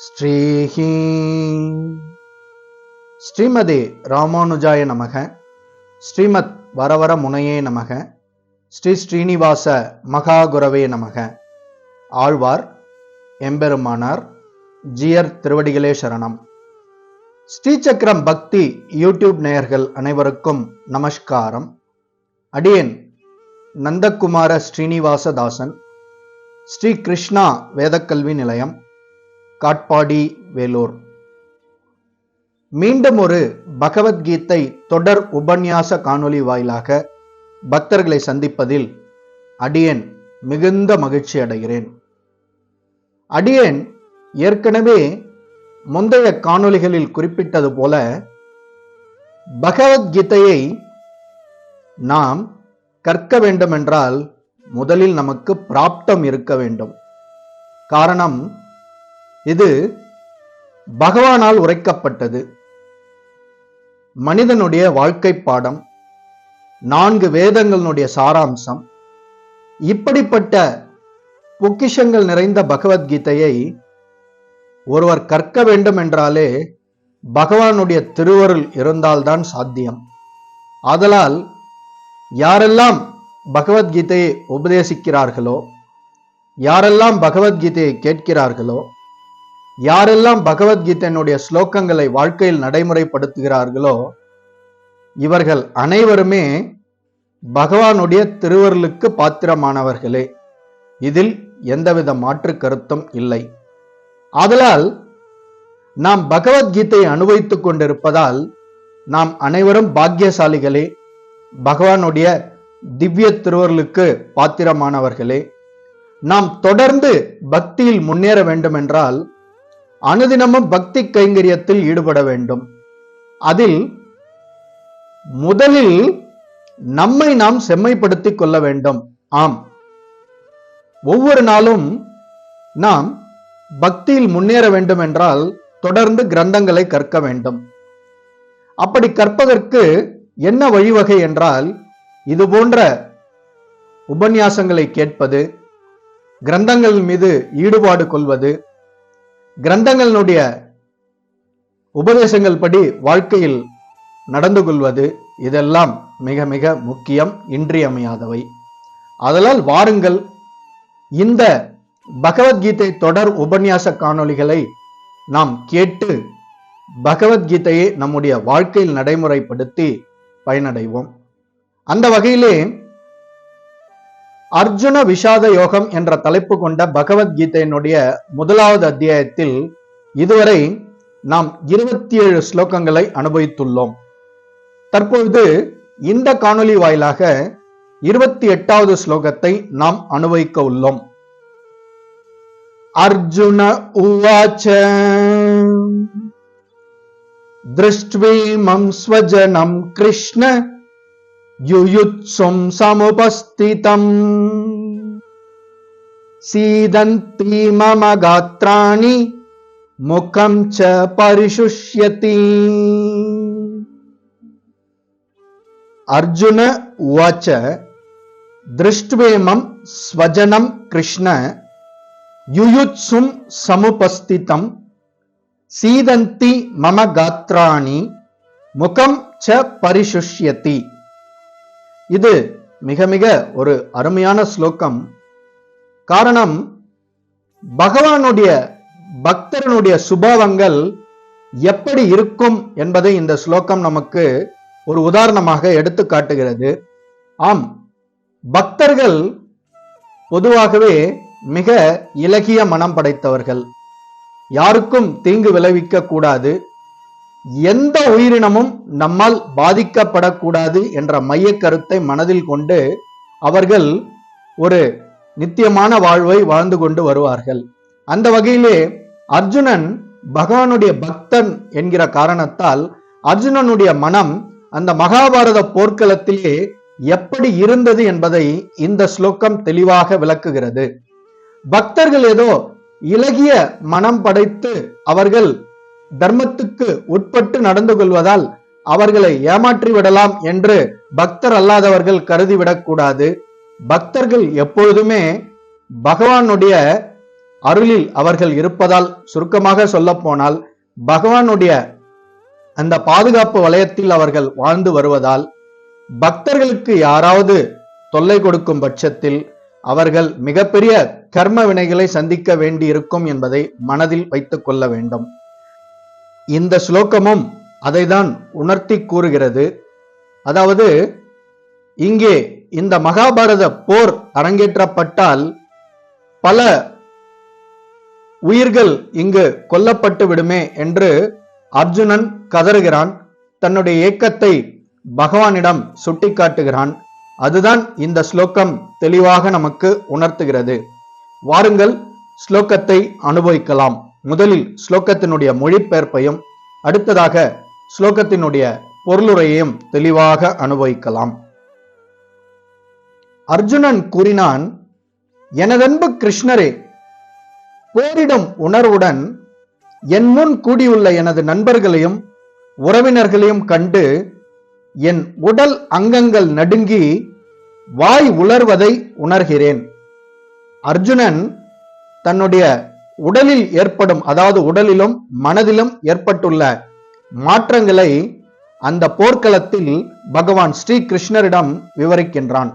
ஸ்ரீஹி ஸ்ரீமதே ராமானுஜாய நமக. ஸ்ரீமத் வரவர முனையே நமக. ஸ்ரீ ஸ்ரீனிவாச மகாகுரவே நமக. ஆழ்வார் எம்பெருமானார் ஜியர் திருவடிகளே சரணம். ஸ்ரீசக்கரம் பக்தி யூடியூப் நேயர்கள் அனைவருக்கும் நமஸ்காரம். அடியேன் நந்தகுமார ஸ்ரீனிவாசதாசன், ஸ்ரீ கிருஷ்ணா வேதக்கல்வி நிலையம், காட்பாடி, வேலூர். மீண்டும் ஒரு பகவத்கீதை தொடர் உபன்யாச காணொலி வாயிலாக பக்தர்களை சந்திப்பதில் அடியேன் மிகுந்த மகிழ்ச்சி அடைகிறேன். அடியேன் ஏற்கனவே முந்தைய காணொலிகளில் குறிப்பிட்டது போல பகவத்கீதையை நாம் கற்க வேண்டுமென்றால் முதலில் நமக்கு பிராப்தம் இருக்க வேண்டும். காரணம், இது பகவானால் உரைக்கப்பட்டது. மனிதனுடைய வாழ்க்கை பாடம், 4 வேதங்களுடைய சாராம்சம். இப்படிப்பட்ட பொக்கிஷங்கள் நிறைந்த பகவத்கீதையை ஒருவர் கற்க வேண்டும் என்றாலே பகவானுடைய திருவருள் இருந்தால்தான் சாத்தியம். ஆதலால் யாரெல்லாம் பகவத்கீதையை உபதேசிக்கிறார்களோ, யாரெல்லாம் பகவத்கீதையை கேட்கிறார்களோ, யாரெல்லாம் பகவத்கீதையினுடைய ஸ்லோகங்களை வாழ்க்கையில் நடைமுறைப்படுத்துகிறார்களோ, இவர்கள் அனைவருமே பகவானுடைய திருவருளுக்கு பாத்திரமானவர்களே. இதில் எந்தவித மாற்று கருத்தும் இல்லை. ஆதலால் நாம் பகவத்கீதையை அனுபவித்துக் கொண்டிருப்பதால் நாம் அனைவரும் பாக்கியசாலிகளே, பகவானுடைய திவ்ய திருவருளுக்கு பாத்திரமானவர்களே. நாம் தொடர்ந்து பக்தியில் முன்னேற வேண்டும் என்றால் அனுதினமும் பக்தி கைங்கரியத்தில் ஈடுபட வேண்டும். அதில் முதலில் நம்மை நாம் செம்மைப்படுத்திக் கொள்ள வேண்டும். ஆம், ஒவ்வொரு நாளும் நாம் பக்தியில் முன்னேற வேண்டும் என்றால் தொடர்ந்து கிரந்தங்களை கற்க வேண்டும். அப்படி கற்பதற்கு என்ன வழிவகை என்றால், இது போன்ற உபன்யாசங்களை கேட்பது, கிரந்தங்கள் மீது ஈடுபாடு கொள்வது, கிரந்தங்களுடைய உபதேசங்கள் படி வாழ்க்கையில் நடந்து கொள்வது, இதெல்லாம் மிக மிக முக்கியம், இன்றியமையாதவை. ஆதலால் வாருங்கள், இந்த பகவத்கீதை தொடர் உபன்யாச காணொளிகளை நாம் கேட்டு பகவத்கீதையை நம்முடைய வாழ்க்கையில் நடைமுறைப்படுத்தி பயனடைவோம். அந்த வகையிலே அர்ஜுன விஷாத யோகம் என்ற தலைப்பு கொண்ட பகவத்கீதையினுடைய 1வது அத்தியாயத்தில் இதுவரை நாம் 27 ஸ்லோகங்களை அனுபவித்துள்ளோம். தற்பொழுது இந்த காணொளி வாயிலாக 28வது ஸ்லோகத்தை நாம் அனுபவிக்க உள்ளோம். அர்ஜுன உவாச்ச திருஷ்ட்வீமம் ஸ்வஜனம் கிருஷ்ண யுயுத்சும் சமுபஸ்திதம் சீதந்தி மம காத்ராணி முகம் ச பரிசுஷ்யதி. அர்ஜுன உவாச்ச திருஷ்ட்வேமம் ஸ்வஜனம் கிருஷ்ண யுயுத்சும் சமுபஸ்திதம் சீதந்தி மம காத்ராணி முகம் ச பரிசுஷ்யதி. இது மிக மிக ஒரு அருமையான ஸ்லோகம். காரணம், பகவானுடைய பக்தரனுடைய சுபாவங்கள் எப்படி இருக்கும் என்பதை இந்த ஸ்லோகம் நமக்கு ஒரு உதாரணமாக எடுத்து காட்டுகிறது. ஆம், பக்தர்கள் பொதுவாகவே மிக இலகிய மனம் படைத்தவர்கள். யாருக்கும் தீங்கு விளைவிக்க கூடாது, எந்த உயிரினமும் நம்மால் பாதிக்கப்படக்கூடாது என்ற மைய கருத்தை மனதில் கொண்டு அவர்கள் ஒரு நித்தியமான வாழ்வை வாழ்ந்து கொண்டு வருவார்கள். அந்த வகையிலே அர்ஜுனன் பகவானுடைய பக்தன் என்கிற காரணத்தால் அர்ஜுனனுடைய மனம் அந்த மகாபாரத போர்க்களத்திலே எப்படி இருந்தது என்பதை இந்த ஸ்லோகம் தெளிவாக விளக்குகிறது. பக்தர்கள் ஏதோ இலகிய மனம் படைத்து அவர்கள் தர்மத்துக்கு உட்பட்டு நடந்து கொள்வதால் அவர்களை ஏமாற்றி விடலாம் என்று பக்தர் அல்லாதவர்கள் கருதிவிடக் கூடாது. பக்தர்கள் எப்பொழுதுமே பகவானுடைய அருளில் அவர்கள் இருப்பதால், சுருக்கமாக சொல்ல போனால் பகவானுடைய அந்த பாதுகாப்பு வலயத்தில் அவர்கள் வாழ்ந்து வருவதால், பக்தர்களுக்கு யாராவது தொல்லை கொடுக்கும் பட்சத்தில் அவர்கள் மிகப்பெரிய கர்ம வினைகளை சந்திக்க வேண்டி இருக்கும் என்பதை மனதில் வைத்துக் கொள்ள வேண்டும். இந்த ஸ்லோகமும் அதைதான் உணர்த்தி கூறுகிறது. அதாவது இங்கே இந்த மகாபாரத போர் அரங்கேற்றப்பட்டால் பல உயிர்கள் இங்கு கொல்லப்பட்டு விடுமே என்று அர்ஜுனன் கதறுகிறான். தன்னுடைய ஏக்கத்தை பகவானிடம் சுட்டிக்காட்டுகிறான். அதுதான் இந்த ஸ்லோகம் தெளிவாக நமக்கு உணர்த்துகிறது. வாருங்கள் ஸ்லோகத்தை அனுபவிக்கலாம். முதலில் ஸ்லோகத்தினுடைய மொழிபெயர்ப்பையும் அடுத்ததாக ஸ்லோகத்தினுடைய பொருளுரையையும் தெளிவாக அனுபவிக்கலாம். அர்ஜுனன் கூறினான், எனதன்பு கிருஷ்ணரே, போரிடும் உணர்வுடன் என் முன் கூடியுள்ள எனது நண்பர்களையும் உறவினர்களையும் கண்டு என் உடல் அங்கங்கள் நடுங்கி வாய் உலர்வதை உணர்கிறேன். அர்ஜுனன் தன்னுடைய உடலில் ஏற்படும், அதாவது உடலிலும் மனதிலும் ஏற்பட்டுள்ள மாற்றங்களை அந்த போர்க்களத்தில் பகவான் ஸ்ரீ கிருஷ்ணரிடம் விவரிக்கின்றான்.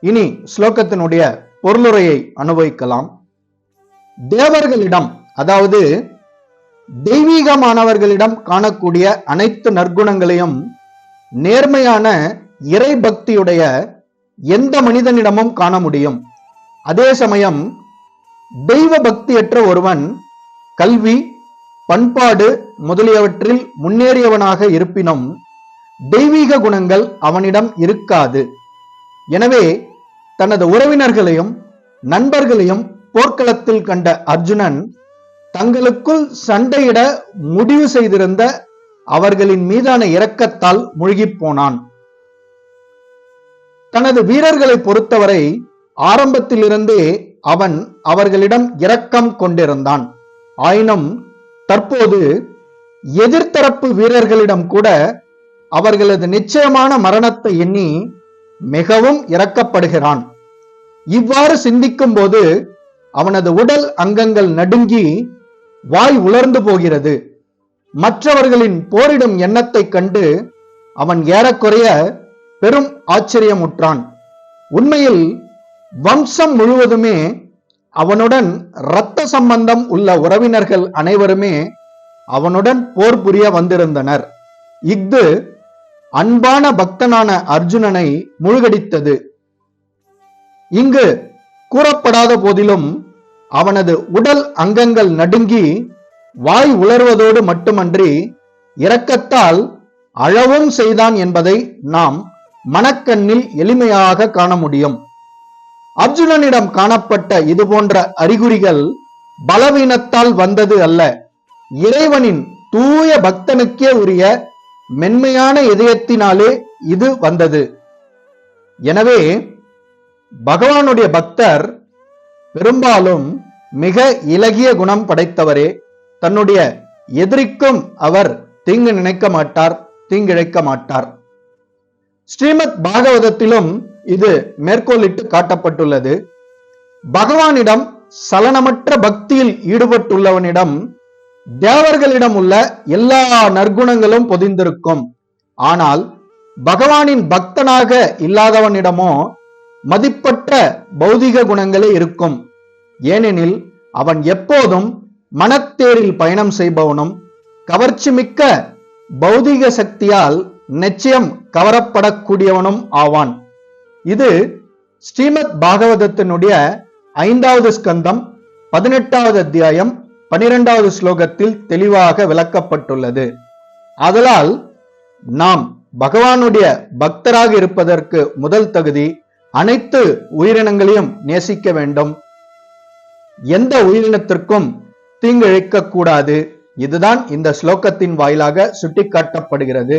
இனி ஸ்லோகத்தினுடைய பொருளுரையை அனுபவிக்கலாம். தேவர்களிடம், அதாவது தெய்வீகமானவர்களிடம் காணக்கூடிய அனைத்து நற்குணங்களையும் நேர்மையான இறை பக்தியுடைய எந்த மனிதனிடமும் காண முடியும். அதே சமயம் தெய்வ பக்தியற்ற ஒருவன் கல்வி, பண்பாடு முதலியவற்றில் முன்னேறியவனாக இருப்பினும் தெய்வீக குணங்கள் அவனிடம் இருக்காது. எனவே தனது உறவினர்களையும் நண்பர்களையும் போர்க்களத்தில் கண்ட அர்ஜுனன் தங்களுக்குள் சண்டையிட முடிவு செய்திருந்த அவர்களின் மீதான இரக்கத்தால் மூழ்கி போனான். தனது வீரர்களை பொறுத்தவரை ஆரம்பத்திலிருந்தே அவன் அவர்களிடம் இரக்கம் கொண்டிருந்தான். ஆயினும் தற்போது எதிர்த்தரப்பு வீரர்களிடம் கூட அவர்களது நிச்சயமான மரணத்தை எண்ணி மிகவும் இரக்கப்படுகிறான். இவ்வாறு சிந்திக்கும் போது அவனது உடல் அங்கங்கள் நடுங்கி வாய் உலர்ந்து போகிறது. மற்றவர்களின் போரிடும் எண்ணத்தை கண்டு அவன் ஏறக்குறைய பெரும் ஆச்சரியமுற்றான். உண்மையில் வம்சம் முழுவதுமே அவனுடன் இரத்த சம்பந்தம் உள்ள உறவினர்கள் அனைவருமே அவனுடன் போர் புரிய வந்திருந்தனர். இஃது அன்பான பக்தனான அர்ஜுனனை முழுகடித்தது. இங்கு கூறப்படாத போதிலும் அவனது உடல் அங்கங்கள் நடுங்கி வாய் உலர்வதோடு மட்டுமன்றி இரக்கத்தால் அழவும் செய்தான் என்பதை நாம் மனக்கண்ணில் எளிமையாக காண முடியும். அர்ஜுனனிடம் காணப்பட்ட இது போன்ற அறிகுறிகள் பலவீனத்தால் வந்தது அல்ல, இறைவனின் தூய பக்தனுக்கே உரிய மென்மையான இதயத்தினாலே இது வந்தது. எனவே பகவானுடைய பக்தர் பெரும்பாலும் மிக இலகிய குணம் படைத்தவரே. தன்னுடைய எதிரிக்கும் அவர் தீங்கு நினைக்க மாட்டார், தீங்கிழைக்க மாட்டார். ஸ்ரீமத் பாகவதத்திலும் இது மேற்கோளிட்டு காட்டப்பட்டுள்ளது. பகவானிடம் சலனமற்ற பக்தியில் ஈடுபட்டுள்ளவனிடம் தேவர்களிடம் உள்ள எல்லா நற்குணங்களும் பொதிந்திருக்கும். ஆனால் பகவானின் பக்தனாக இல்லாதவனிடமோ மதிப்பற்ற பௌதிக குணங்களே இருக்கும். ஏனெனில் அவன் எப்போதும் மனத்தேரில் பயணம் செய்பவனும் கவர்ச்சி மிக்க பௌதிக சக்தியால் நிச்சயம் கவரப்படக்கூடியவனும் ஆவான். இது ஸ்ரீமத் பாகவதத்தினுடைய 5வது ஸ்கந்தம் 18வது அத்தியாயம் 12வது ஸ்லோகத்தில் தெளிவாக விளக்கப்பட்டுள்ளது. ஆதலால் நாம் பகவானுடைய பக்தராக இருப்பதற்கு முதல் தகுதி அனைத்து உயிரினங்களையும் நேசிக்க வேண்டும், எந்த உயிரினத்திற்கும் தீங்கிழைக்க கூடாது. இதுதான் இந்த ஸ்லோகத்தின் வாயிலாக சுட்டிக்காட்டப்படுகிறது.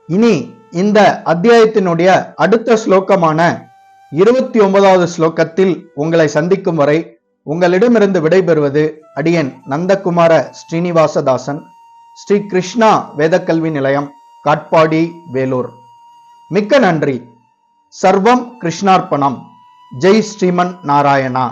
இனி இந்த அத்தியாயத்தினுடைய அடுத்த ஸ்லோகமான 29வது ஸ்லோகத்தில் உங்களை சந்திக்கும் வரை உங்களிடமிருந்து விடைபெறுவது அடியேன் நந்தகுமார ஸ்ரீனிவாசதாசன், ஸ்ரீ கிருஷ்ணா வேதக்கல்வி நிலையம், காட்பாடி, வேலூர். மிக்க நன்றி. சர்வம் கிருஷ்ணார்ப்பணம். ஜெய் ஸ்ரீமன் நாராயணா.